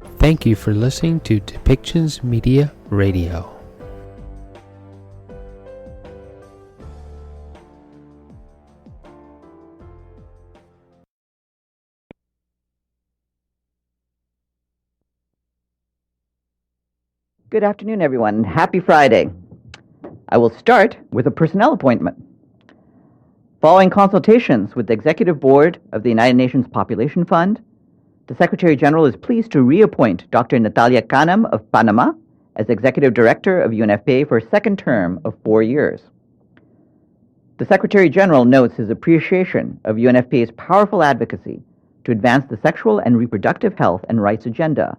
Thank you for listening to Depictions Media Radio. Good afternoon, everyone. Happy Friday. I will start with a personnel appointment. Following consultations with the Executive Board of the United Nations Population Fund, the Secretary General is pleased to reappoint Dr. Natalia Kanem of Panama as Executive Director of UNFPA for a second term of 4 years. The Secretary General notes his appreciation of UNFPA's powerful advocacy to advance the sexual and reproductive health and rights agenda,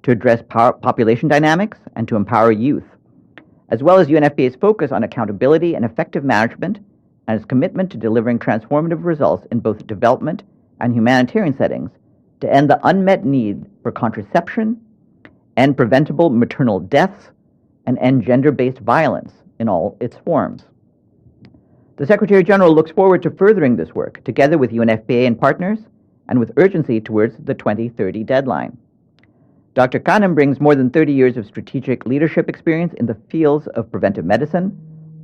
to address population dynamics, and to empower youth, as well as UNFPA's focus on accountability and effective management and its commitment to delivering transformative results in both development and humanitarian settings to end the unmet need for contraception, end preventable maternal deaths, and end gender-based violence in all its forms. The Secretary General looks forward to furthering this work together with UNFPA and partners and with urgency towards the 2030 deadline. Dr. Kanem brings more than 30 years of strategic leadership experience in the fields of preventive medicine,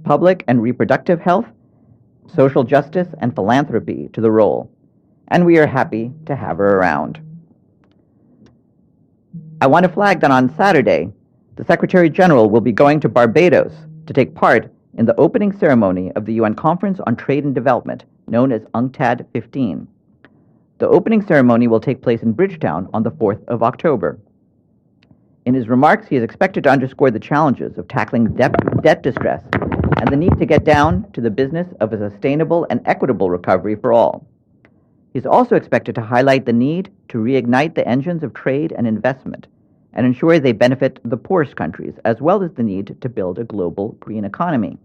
public and reproductive health, social justice, and philanthropy to the role, and we are happy to have her around. I want to flag that on Saturday, the Secretary General will be going to Barbados to take part in the opening ceremony of the UN Conference on Trade and Development, known as UNCTAD 15. The opening ceremony will take place in Bridgetown on the 4th of October. In his remarks, he is expected to underscore the challenges of tackling debt distress and the need to get down to the business of a sustainable and equitable recovery for all. He is also expected to highlight the need to reignite the engines of trade and investment and ensure they benefit the poorest countries, as well as the need to build a global green economy.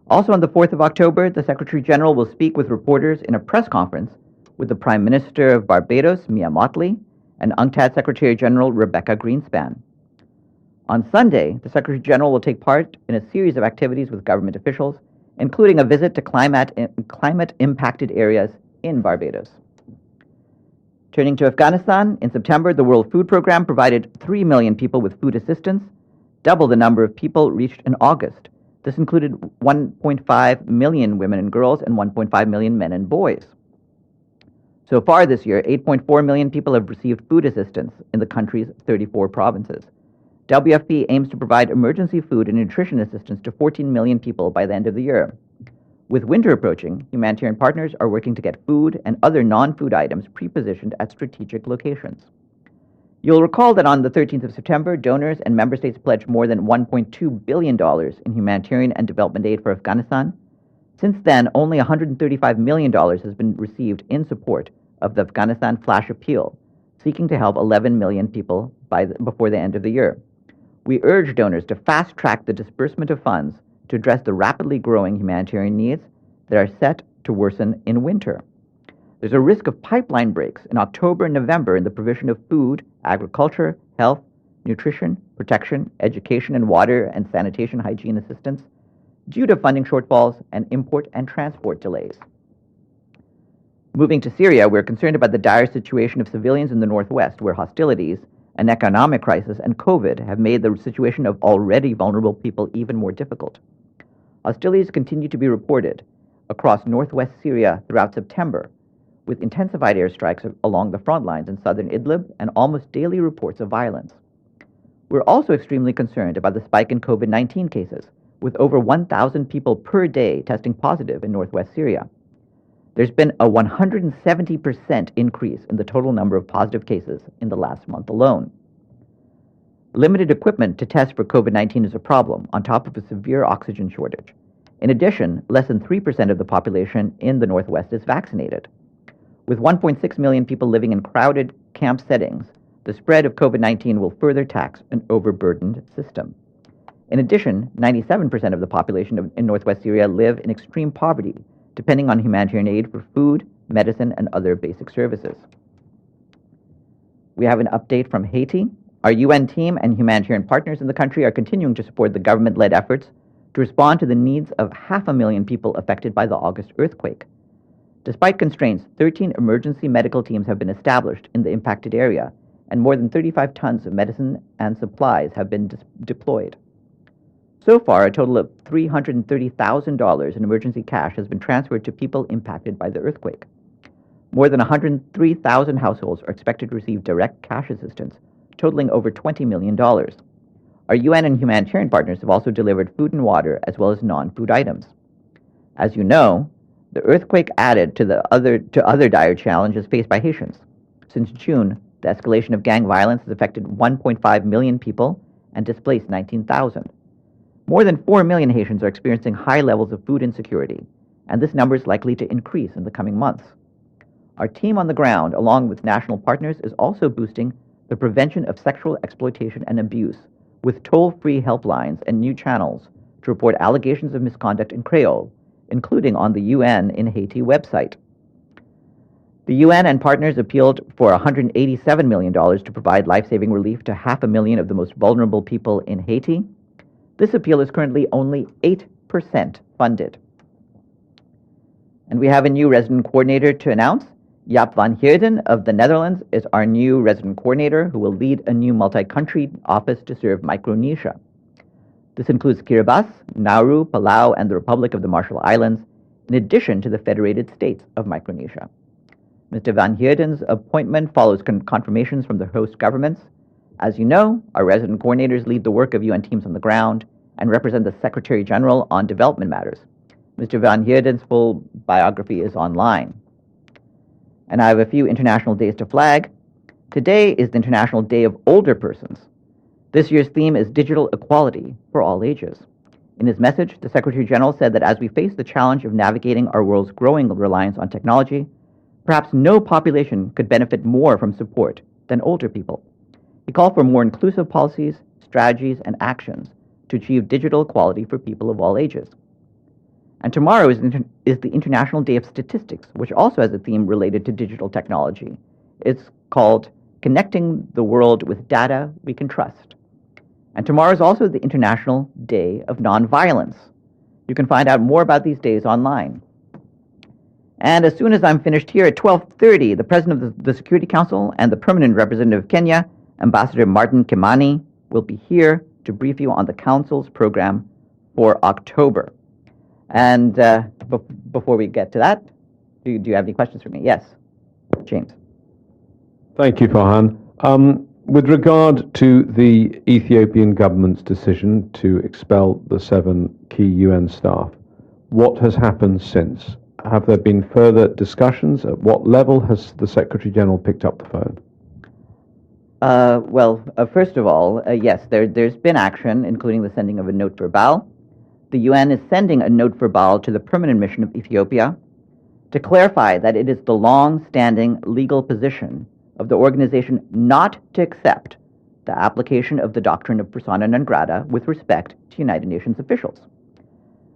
Also on the 4th of October, the Secretary General will speak with reporters in a press conference with the Prime Minister of Barbados, Mia Mottley, and UNCTAD Secretary General Rebecca Greenspan. On Sunday, the Secretary General will take part in a series of activities with government officials, including a visit to climate-impacted areas in Barbados. Turning to Afghanistan, in September, the World Food Programme provided 3 million people with food assistance, double the number of people reached in August. This included 1.5 million women and girls and 1.5 million men and boys. So far this year, 8.4 million people have received food assistance in the country's 34 provinces. WFP aims to provide emergency food and nutrition assistance to 14 million people by the end of the year. With winter approaching, humanitarian partners are working to get food and other non-food items pre-positioned at strategic locations. You'll recall that on the 13th of September, donors and member states pledged more than $1.2 billion in humanitarian and development aid for Afghanistan. Since then, only $135 million has been received in support of the Afghanistan Flash Appeal, seeking to help 11 million people before the end of the year. We urge donors to fast-track the disbursement of funds to address the rapidly growing humanitarian needs that are set to worsen in winter. There's a risk of pipeline breaks in October and November in the provision of food, agriculture, health, nutrition, protection, education, and water and sanitation hygiene assistance due to funding shortfalls and import and transport delays. Moving to Syria, we're concerned about the dire situation of civilians in the northwest, where hostilities, an economic crisis, and COVID have made the situation of already vulnerable people even more difficult. Hostilities continue to be reported across northwest Syria throughout September, with intensified airstrikes along the front lines in southern Idlib and almost daily reports of violence. We're also extremely concerned about the spike in COVID-19 cases, with over 1,000 people per day testing positive in northwest Syria. There's been a 170% increase in the total number of positive cases in the last month alone. Limited equipment to test for COVID-19 is a problem, on top of a severe oxygen shortage. In addition, less than 3% of the population in the Northwest is vaccinated. With 1.6 million people living in crowded camp settings, the spread of COVID-19 will further tax an overburdened system. In addition, 97% of the population in Northwest Syria live in extreme poverty, depending on humanitarian aid for food, medicine, and other basic services. We have an update from Haiti. Our UN team and humanitarian partners in the country are continuing to support the government-led efforts to respond to the needs of 500,000 people affected by the August earthquake. Despite constraints, 13 emergency medical teams have been established in the impacted area, and more than 35 tons of medicine and supplies have been deployed. So far, a total of $330,000 in emergency cash has been transferred to people impacted by the earthquake. More than 103,000 households are expected to receive direct cash assistance, totaling over $20 million. Our UN and humanitarian partners have also delivered food and water, as well as non-food items. As you know, the earthquake added to other dire challenges faced by Haitians. Since June, the escalation of gang violence has affected 1.5 million people and displaced 19,000. More than 4 million Haitians are experiencing high levels of food insecurity, and this number is likely to increase in the coming months. Our team on the ground, along with national partners, is also boosting the prevention of sexual exploitation and abuse with toll-free helplines and new channels to report allegations of misconduct in Creole, including on the UN in Haiti website. The UN and partners appealed for $187 million to provide life-saving relief to 500,000 of the most vulnerable people in Haiti. This appeal is currently only 8% funded. And we have a new resident coordinator to announce. Jaap van Heerden of the Netherlands is our new resident coordinator who will lead a new multi-country office to serve Micronesia. This includes Kiribati, Nauru, Palau, and the Republic of the Marshall Islands, in addition to the Federated States of Micronesia. Mr. van Heerden's appointment follows confirmations from the host governments. As you know, our resident coordinators lead the work of UN teams on the ground and represent the Secretary General on development matters. Mr. van Heerden's full biography is online. And I have a few international days to flag. Today is the International Day of Older Persons. This year's theme is digital equality for all ages. In his message, the Secretary General said that as we face the challenge of navigating our world's growing reliance on technology, perhaps no population could benefit more from support than older people. He called for more inclusive policies, strategies, and actions to achieve digital equality for people of all ages. And tomorrow is the International Day of Statistics, which also has a theme related to digital technology. It's called Connecting the World with Data We Can Trust. And tomorrow is also the International Day of Nonviolence. You can find out more about these days online. And as soon as I'm finished here at 12:30, the President of the Security Council and the Permanent Representative of Kenya, Ambassador Martin Kimani, will be here to brief you on the Council's program for October. And before we get to that, do you have any questions for me? Yes, James. Thank you, Farhan. With regard to the Ethiopian government's decision to expel the 7 key UN staff, what has happened since? Have there been further discussions? At what level has the Secretary General picked up the phone? First of all, yes, there's been action, including the sending of a note verbal. The UN is sending a note verbal to the permanent mission of Ethiopia to clarify that it is the long-standing legal position of the organization not to accept the application of the doctrine of persona non grata with respect to United Nations officials.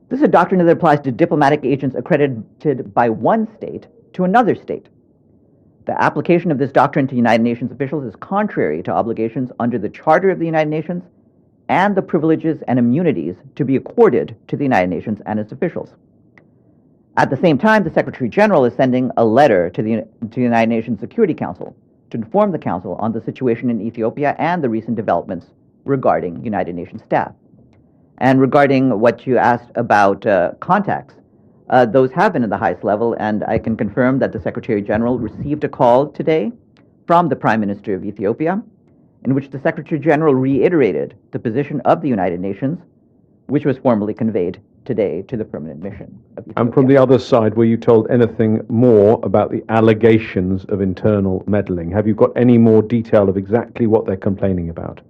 This is a doctrine that applies to diplomatic agents accredited by one state to another state. The application of this doctrine to United Nations officials is contrary to obligations under the Charter of the United Nations and the privileges and immunities to be accorded to the United Nations and its officials. At the same time, the Secretary General is sending a letter to the United Nations Security Council to inform the Council on the situation in Ethiopia and the recent developments regarding United Nations staff. And regarding what you asked about contacts, those have been at the highest level, and I can confirm that the Secretary General received a call today from the Prime Minister of Ethiopia, in which the Secretary General reiterated the position of the United Nations, which was formally conveyed today to the permanent mission of Ethiopia. And from the other side, were you told anything more about the allegations of internal meddling? Have you got any more detail of exactly what they're complaining about?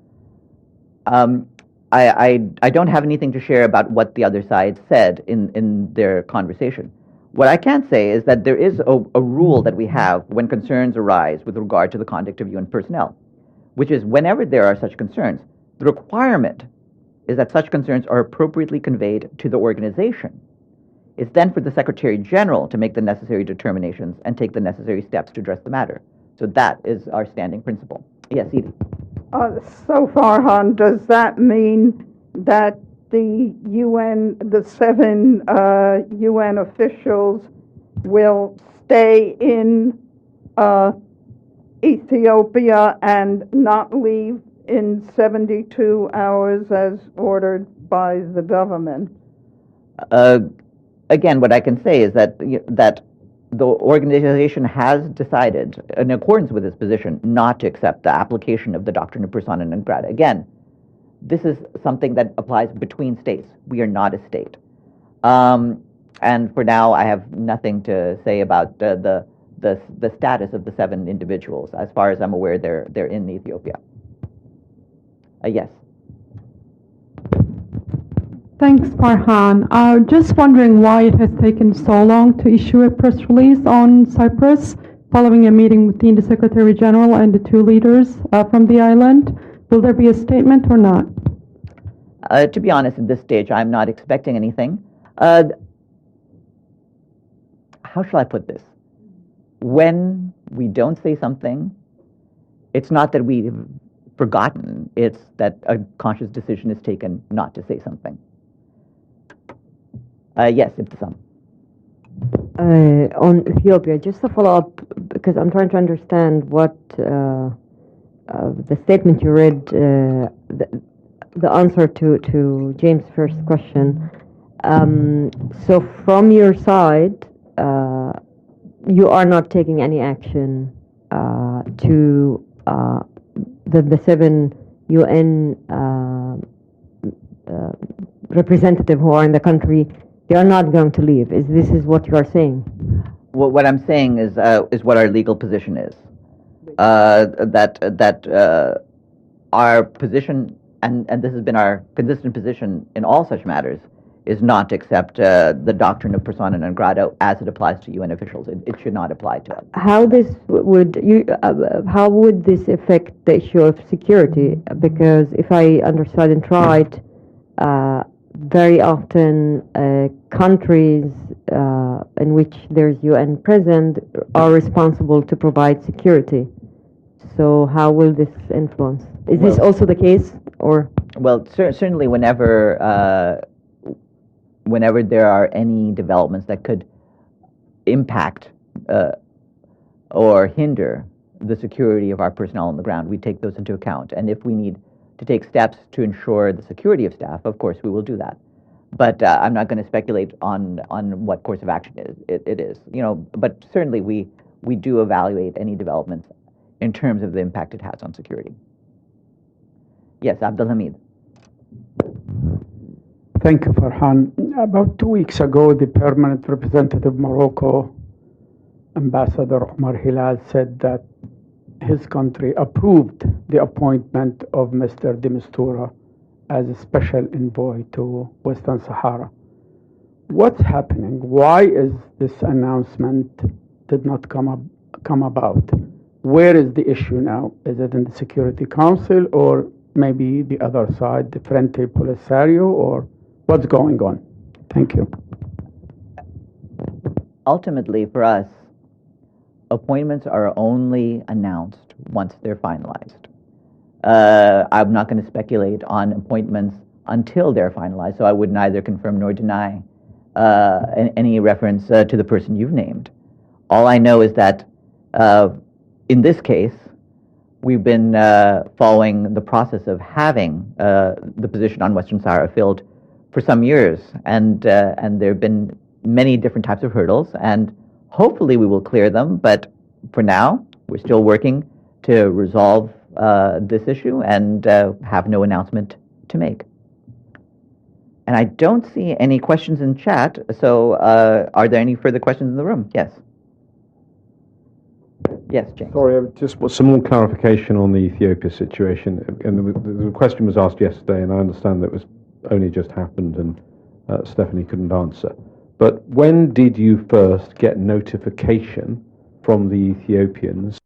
I don't have anything to share about what the other side said in their conversation. What I can say is that there is a rule that we have when concerns arise with regard to the conduct of UN personnel, which is whenever there are such concerns, the requirement is that such concerns are appropriately conveyed to the organization. It's then for the Secretary General to make the necessary determinations and take the necessary steps to address the matter. So that is our standing principle. Yes, Edie. So Farhan, does that mean that the 7 UN officials will stay in Ethiopia and not leave in 72 hours as ordered by the government? Again, what I can say is that the organization has decided, in accordance with its position, not to accept the application of the doctrine of persona non grata. Again, this is something that applies between states. We are not a state. And for now, I have nothing to say about the status of the 7 individuals. As far as I'm aware, they're in Ethiopia. Yes. Thanks, Farhan. Just wondering why it has taken so long to issue a press release on Cyprus following a meeting between the Secretary General and the 2 leaders from the island. Will there be a statement or not? To be honest, at this stage, I'm not expecting anything. How shall I put this? When we don't say something, it's not that we've forgotten, it's that a conscious decision is taken not to say something. Yes, Ibtisam. On Ethiopia, just to follow up, because I'm trying to understand what the statement you read, the answer to James' first question. So from your side, you are not taking any action to the 7 UN representatives who are in the country. They are not going to leave. This is what you are saying? Well, what I'm saying is what our legal position is. That our position, and this has been our consistent position in all such matters, is not to accept the doctrine of persona non grata as it applies to UN officials. It should not apply to us. How would this affect the issue of security? Because if I understood it right, very often countries in which there's UN present are responsible to provide security. So how will this influence? Is this also the case, or? Well, certainly whenever there are any developments that could impact or hinder the security of our personnel on the ground, we take those into account. And if we need to take steps to ensure the security of staff, of course we will do that. But I'm not going to speculate on what course of action it is. But certainly we do evaluate any developments in terms of the impact it has on security. Yes, Abdelhamid. Thank you, Farhan. About 2 weeks ago, the permanent representative of Morocco, Ambassador Omar Hilal, said that his country approved the appointment of Mr. de Mistura as a special envoy to Western Sahara. What's happening? Why is this announcement did not come about? Where is the issue now? Is it in the Security Council or maybe the other side, the Frente Polisario, or what's going on? Thank you. Ultimately, for us, appointments are only announced once they're finalized. I'm not going to speculate on appointments until they're finalized, so I would neither confirm nor deny any reference to the person you've named. All I know is that in this case, we've been following the process of having the position on Western Sahara filled for some years, and there have been many different types of hurdles, and hopefully we will clear them, but for now, we're still working to resolve this issue and have no announcement to make. And I don't see any questions in chat, so are there any further questions in the room? Yes. Yes, James. Sorry, just some more clarification on the Ethiopia situation. And the question was asked yesterday, and I understand that it was only just happened, and Stephanie couldn't answer. But when did you first get notification from the Ethiopians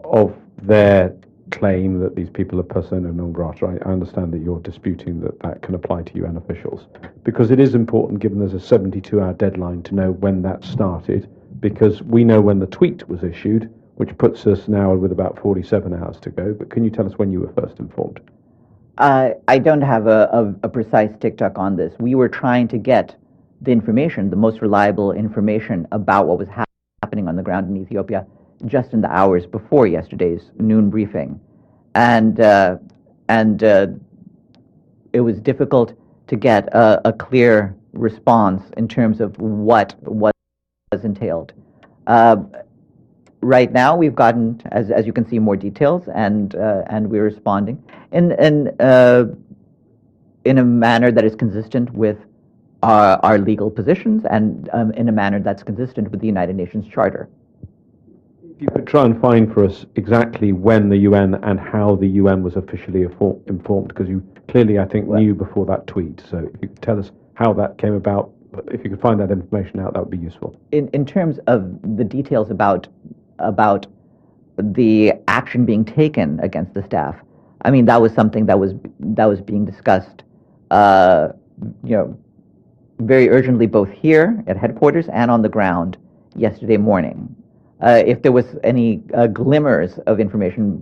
of their claim that these people are persona non grata. I understand that you're disputing that that can apply to UN officials, because it is important, given there's a 72-hour deadline, to know when that started, because we know when the tweet was issued, which puts us now with about 47 hours to go. But can you tell us when you were first informed? I don't have a precise tick-tock on this. We were trying to get the information, the most reliable information about what was happening on the ground in Ethiopia just in the hours before yesterday's noon briefing. And it was difficult to get a clear response in terms of what was entailed. Right now, we've gotten, as you can see, more details, and we're responding in a manner that is consistent with our legal positions and in a manner that's consistent with the United Nations Charter. If you could try and find for us exactly when the UN and how the UN was officially informed, because you clearly, I think, knew before that tweet. So if you could tell us how that came about, if you could find that information out, that would be useful. In terms of the details about the action being taken against the staff, I mean, that was something that was being discussed, very urgently, both here at headquarters and on the ground yesterday morning. If there was any glimmers of information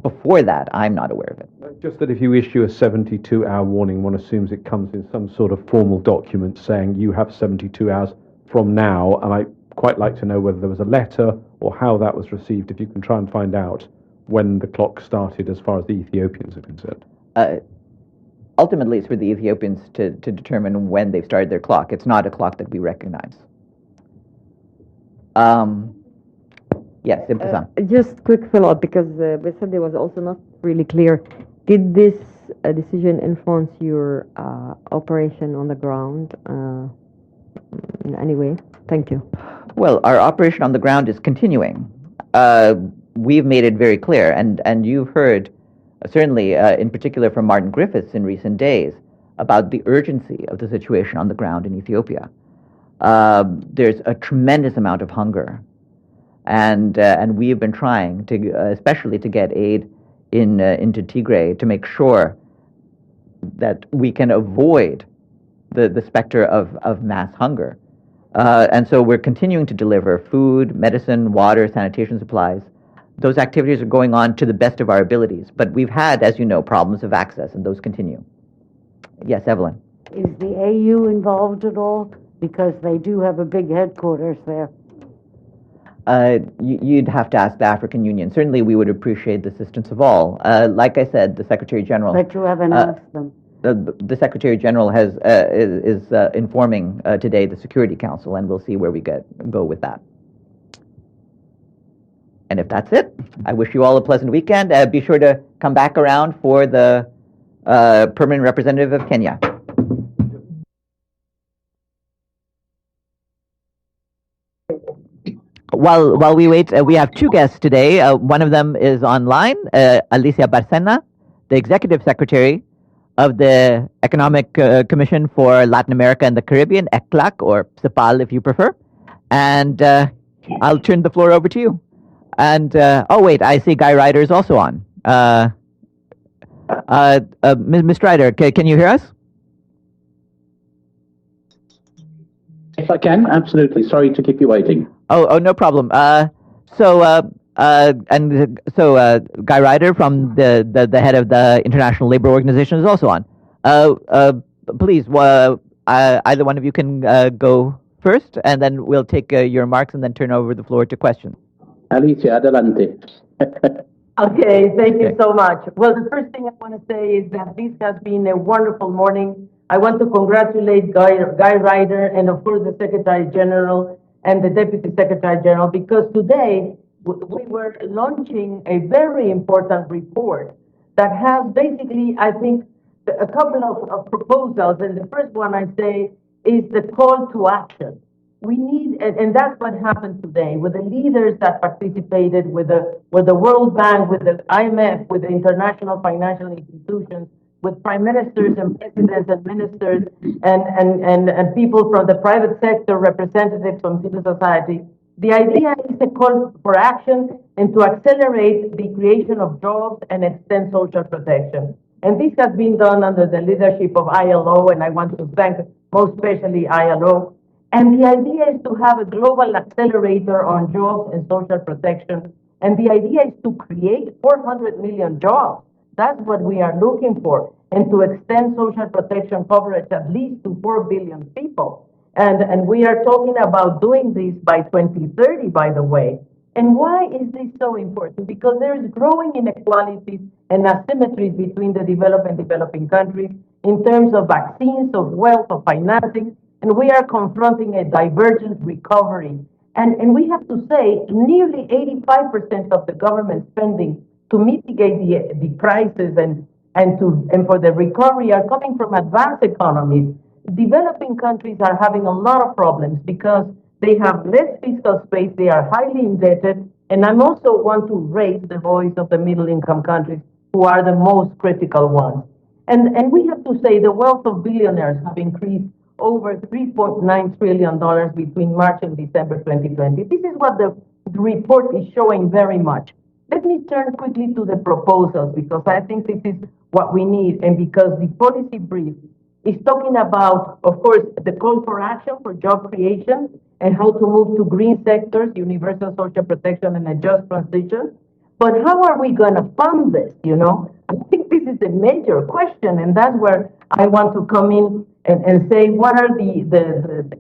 before that, I'm not aware of it. Just that if you issue a 72-hour warning, one assumes it comes in some sort of formal document saying you have 72 hours from now, and I quite like to know whether there was a letter or how that was received, if you can try and find out when the clock started as far as the Ethiopians are concerned. Ultimately, it's for the Ethiopians to determine when they've started their clock. It's not a clock that we recognize. Yes, just quick follow-up, because Besade was also not really clear. Did this decision influence your operation on the ground in any way? Thank you. Well, our operation on the ground is continuing. We've made it very clear, and you've heard, certainly in particular from Martin Griffiths in recent days, about the urgency of the situation on the ground in Ethiopia. There's a tremendous amount of hunger, and we have been trying to, especially to get aid into Tigray, to make sure that we can avoid the specter of mass hunger. And so we're continuing to deliver food, medicine, water, sanitation supplies. Those activities are going on to the best of our abilities, but we've had, as you know, problems of access, and those continue. Yes, Evelyn. Is the AU involved at all? Because they do have a big headquarters there. You'd have to ask the African Union. Certainly, we would appreciate the assistance of all. Like I said, the Secretary General. But you haven't asked them. The Secretary General is informing today the Security Council, and we'll see where we go with that. And if that's it, I wish you all a pleasant weekend. Be sure to come back around for the permanent representative of Kenya. While we wait, we have two guests today. One of them is online, Alicia Barcena, the Executive Secretary of the Economic Commission for Latin America and the Caribbean, ECLAC, or CEPAL if you prefer. And I'll turn the floor over to you. And, oh wait, I see Guy Ryder is also on. Ms. Ryder, can you hear us? If I can, absolutely. Sorry to keep you waiting. Oh, no problem. So Guy Ryder from the head of the International Labor Organization is also on. Please, either one of you can go first, and then we'll take your remarks and then turn over the floor to questions. Alicia, adelante. Okay, thank you so much. Well, the first thing I want to say is that this has been a wonderful morning. I want to congratulate Guy Ryder and, of course, the Secretary General and the Deputy Secretary General, because today we were launching a very important report that has basically, I think, a couple of proposals. And the first one I say is the call to action. We need, and that's what happened today with the leaders that participated, with the World Bank, with the IMF, with the international financial institutions, with prime ministers and presidents and ministers and people from the private sector, representatives from civil society. The idea is a call for action and to accelerate the creation of jobs and extend social protection. And this has been done under the leadership of ILO, and I want to thank most especially ILO. And the idea is to have a global accelerator on jobs and social protection. And the idea is to create 400 million jobs. That's what we are looking for. And to extend social protection coverage at least to 4 billion people. And we are talking about doing this by 2030, by the way. And why is this so important? Because there is growing inequalities and asymmetries between the developed and developing countries in terms of vaccines, of wealth, of financing, and we are confronting a divergent recovery. And we have to say, nearly 85% of the government spending to mitigate the crisis and for the recovery are coming from advanced economies. Developing countries are having a lot of problems because they have less fiscal space, they are highly indebted, and I also want to raise the voice of the middle-income countries who are the most critical ones. And we have to say the wealth of billionaires have increased over $3.9 trillion between March and December 2020. This is what the report is showing very much. Let me turn quickly to the proposals because I think this is what we need, and because the policy brief is talking about, of course, the call for action for job creation and how to move to green sectors, universal social protection, and a just transition. But how are we going to fund this, you know? I think this is a major question, and that's where I want to come in and say, what are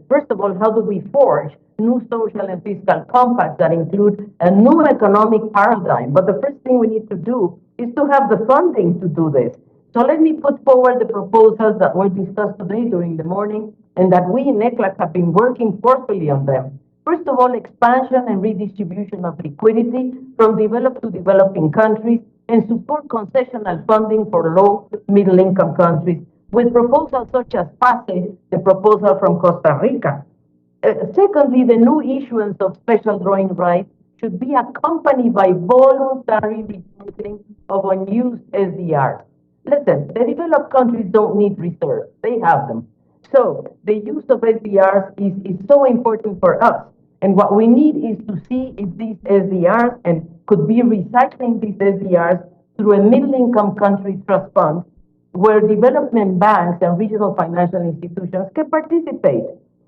first of all, how do we forge new social and fiscal compacts that include a new economic paradigm? But the first thing we need to do is to have the funding to do this. So let me put forward the proposals that were discussed today during the morning and that we in ECLAC have been working forcefully on them. First of all, expansion and redistribution of liquidity from developed to developing countries and support concessional funding for low middle-income countries with proposals such as PASE, the proposal from Costa Rica. Secondly, the new issuance of special drawing rights should be accompanied by voluntary recycling of unused SDRs. Listen, the developed countries don't need reserves. They have them. So the use of SDRs is so important for us. And what we need is to see if these SDRs and could be recycling these SDRs through a middle-income country trust fund where development banks and regional financial institutions can participate.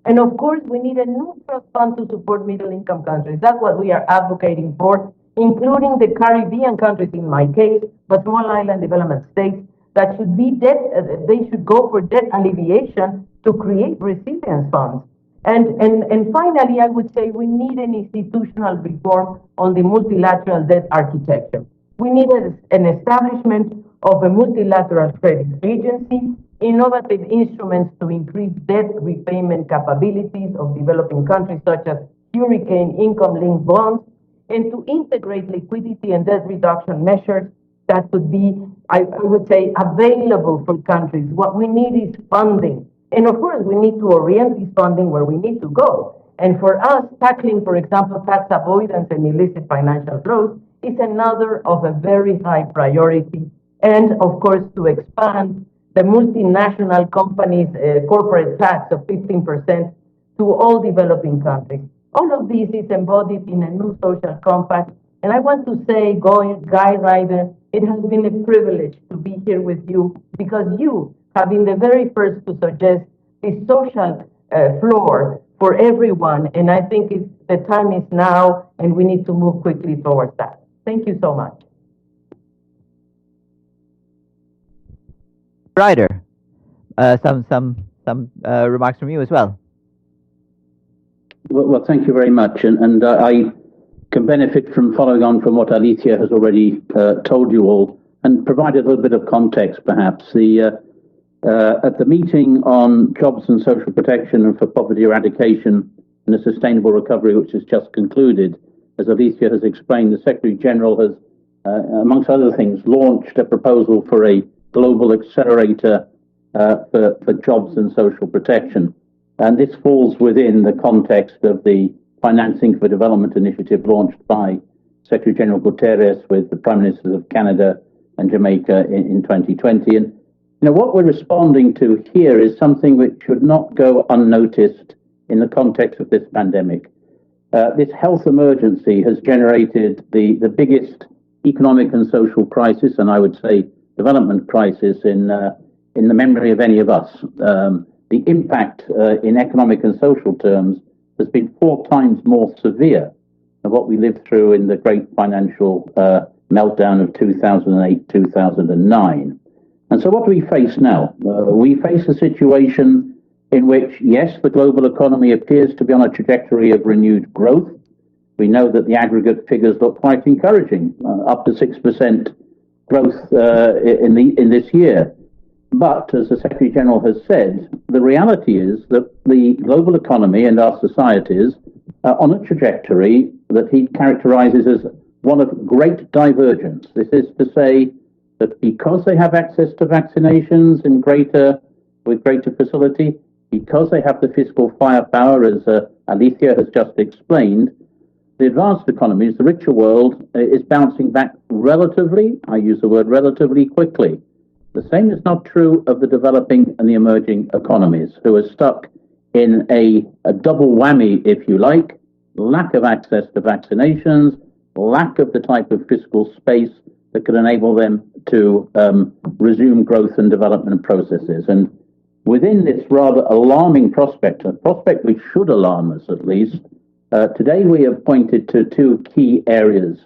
And of course, we need a new trust fund to support middle-income countries. That's what we are advocating for, including the Caribbean countries in my case, but small island development states that should be they should go for debt alleviation to create resilience funds. And finally, I would say we need an institutional reform on the multilateral debt architecture. We need an establishment of a multilateral credit agency, innovative instruments to increase debt repayment capabilities of developing countries such as hurricane income-linked bonds, and to integrate liquidity and debt reduction measures that could be, I would say, available for countries. What we need is funding. And of course, we need to orient this funding where we need to go. And for us, tackling, for example, tax avoidance and illicit financial flows is another of a very high priority. And of course, to expand the multinational companies' corporate tax of 15% to all developing countries. All of this is embodied in a new social compact. And I want to say, Guy Ryder, it has been a privilege to be here with you because you have been the very first to suggest this social floor for everyone. And I think the time is now, and we need to move quickly towards that. Thank you so much. Ryder, some remarks from you as well. Well, thank you very much. And I can benefit from following on from what Alicia has already told you all and provide a little bit of context, perhaps. At the meeting on jobs and social protection and for poverty eradication and a sustainable recovery, which has just concluded, as Alicia has explained, the Secretary General has, amongst other things, launched a proposal for a global accelerator for jobs and social protection. And this falls within the context of the Financing for Development initiative launched by Secretary General Guterres with the Prime Ministers of Canada and Jamaica in 2020. And what we're responding to here is something which should not go unnoticed in the context of this pandemic. this health emergency has generated the biggest economic and social crisis, and I would say development crisis in the memory of any of us. The impact in economic and social terms has been 4 times more severe than what we lived through in the great financial meltdown of 2008, 2009. And so what do we face now? We face a situation in which, yes, the global economy appears to be on a trajectory of renewed growth. We know that the aggregate figures look quite encouraging, up to 6% growth in this year. But, as the Secretary General has said, the reality is that the global economy and our societies are on a trajectory that he characterizes as one of great divergence. This is to say that because they have access to vaccinations with greater facility, because they have the fiscal firepower, as Alicia has just explained, the advanced economies, the richer world, is bouncing back relatively, I use the word relatively, quickly. The same is not true of the developing and the emerging economies, who are stuck in a double whammy, if you like: lack of access to vaccinations, lack of the type of fiscal space that could enable them to resume growth and development processes. And within this rather alarming prospect, a prospect which should alarm us at least, today we have pointed to 2 key areas.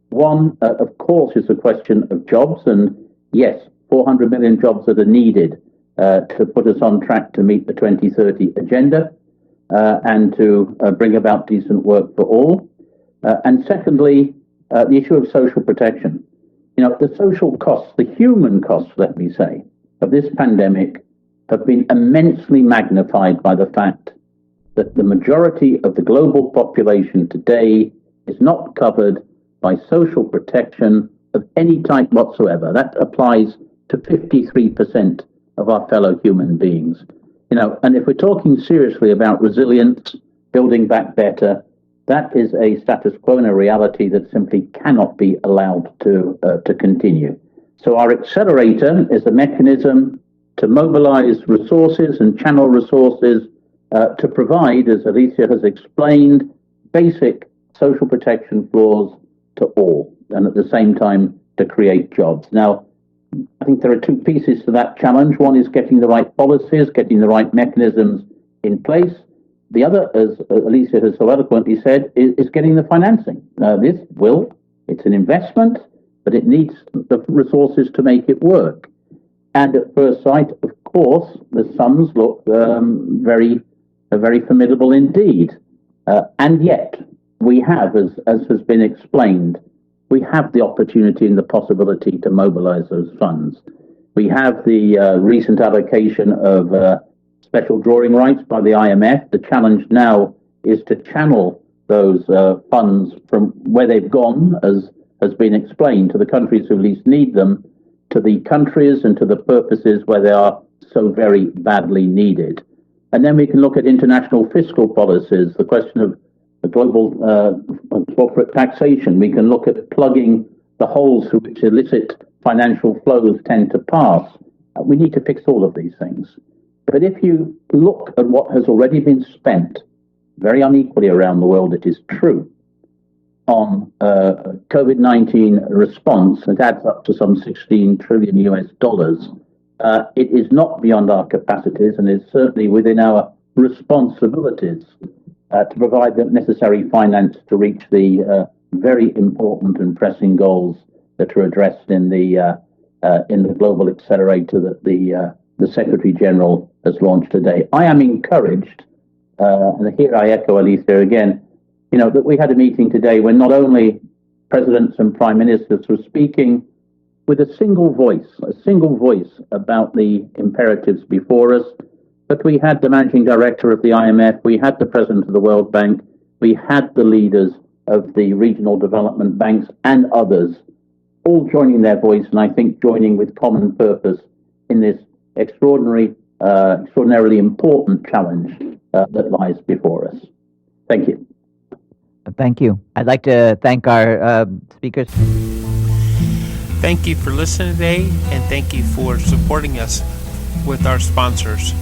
One, of course, is the question of jobs, and yes, 400 million jobs that are needed to put us on track to meet the 2030 agenda and to bring about decent work for all. And secondly, the issue of social protection. You know, the social costs, the human costs, let me say, of this pandemic have been immensely magnified by the fact that the majority of the global population today is not covered by social protection of any type whatsoever. That applies to 53% of our fellow human beings. You know, and if we're talking seriously about resilience, building back better, that is a status quo and a reality that simply cannot be allowed to continue. So our accelerator is a mechanism to mobilize resources and channel resources to provide, as Alicia has explained, basic social protection floors to all, and at the same time to create jobs. Now, I think there are 2 pieces to that challenge. One is getting the right policies, getting the right mechanisms in place. The other, as Alicia has so eloquently said, is getting the financing. It's an investment, but it needs the resources to make it work. And at first sight, of course, the sums look very formidable indeed. And yet, we have, as has been explained, we have the opportunity and the possibility to mobilize those funds. We have the recent allocation of special drawing rights by the IMF. The challenge now is to channel those funds from where they've gone, as has been explained, to the countries who least need them, to the countries and to the purposes where they are so very badly needed. And then we can look at international fiscal policies, the question of the global corporate taxation. We can look at plugging the holes through which illicit financial flows tend to pass. We need to fix all of these things. But if you look at what has already been spent, very unequally around the world, it is true, on COVID-19 response, it adds up to some $16 trillion US. It is not beyond our capacities, and is certainly within our responsibilities to provide the necessary finance to reach the very important and pressing goals that are addressed in the global accelerator that the Secretary General has launched today. I am encouraged, and here I echo Alicia again, that we had a meeting today when not only presidents and prime ministers were speaking with a single voice about the imperatives before us, but we had the managing director of the IMF, we had the president of the World Bank, we had the leaders of the regional development banks and others, all joining their voice, and I think joining with common purpose in this extraordinarily important challenge that lies before us. Thank you. Thank you. I'd like to thank our speakers. Thank you for listening today, and thank you for supporting us with our sponsors.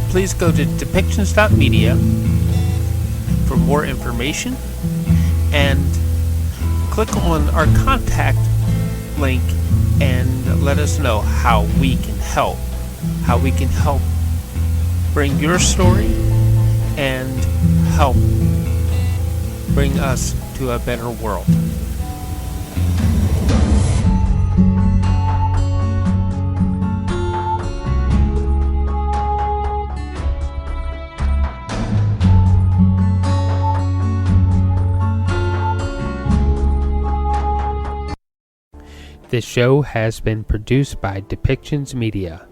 Please go to depictions.media for more information, and click on our contact link and let us know how we can help. How we can help bring your story and help bring us to a better world. This show has been produced by Depictions Media.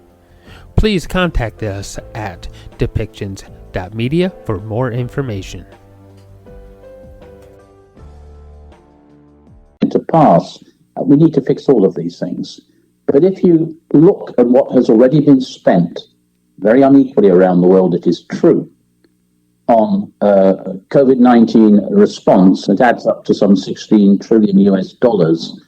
Please contact us at depictions.media for more information. To pass, we need to fix all of these things. But if you look at what has already been spent, very unequally around the world, it is true, on COVID-19 response, it adds up to some 16 trillion US dollars.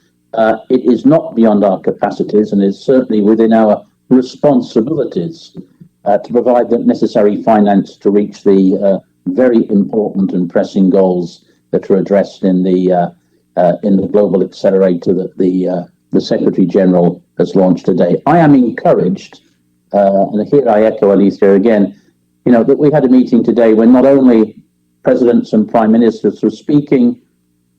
It is not beyond our capacities and is certainly within our responsibilities to provide the necessary finance to reach the very important and pressing goals that are addressed in the global accelerator that the Secretary General has launched today. I am encouraged, and here I echo Alicia again, that we had a meeting today when not only presidents and prime ministers were speaking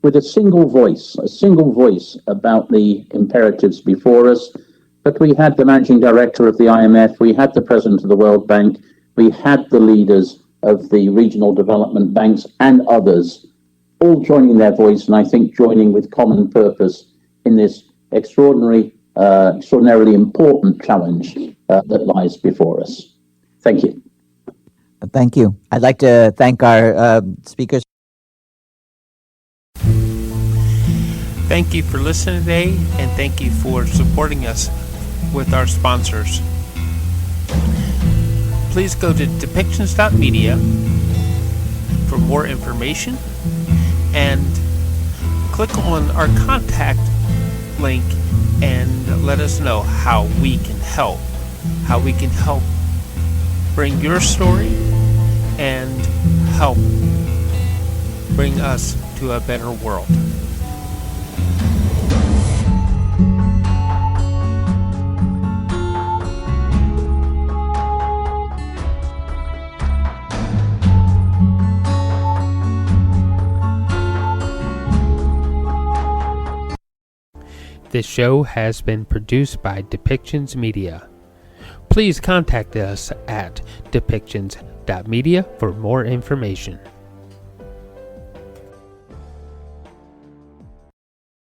with a single voice about the imperatives before us, but we had the managing director of the IMF, we had the president of the World Bank, we had the leaders of the regional development banks and others, all joining their voice, and I think joining with common purpose in this extraordinarily important challenge that lies before us. Thank you. Thank you. I'd like to thank our speakers. Thank you for listening today, and thank you for supporting us with our sponsors. Please go to depictions.media for more information, and click on our contact link and let us know how we can help. How we can help bring your story and help bring us to a better world. This show has been produced by Depictions Media. Please contact us at depictions.media for more information.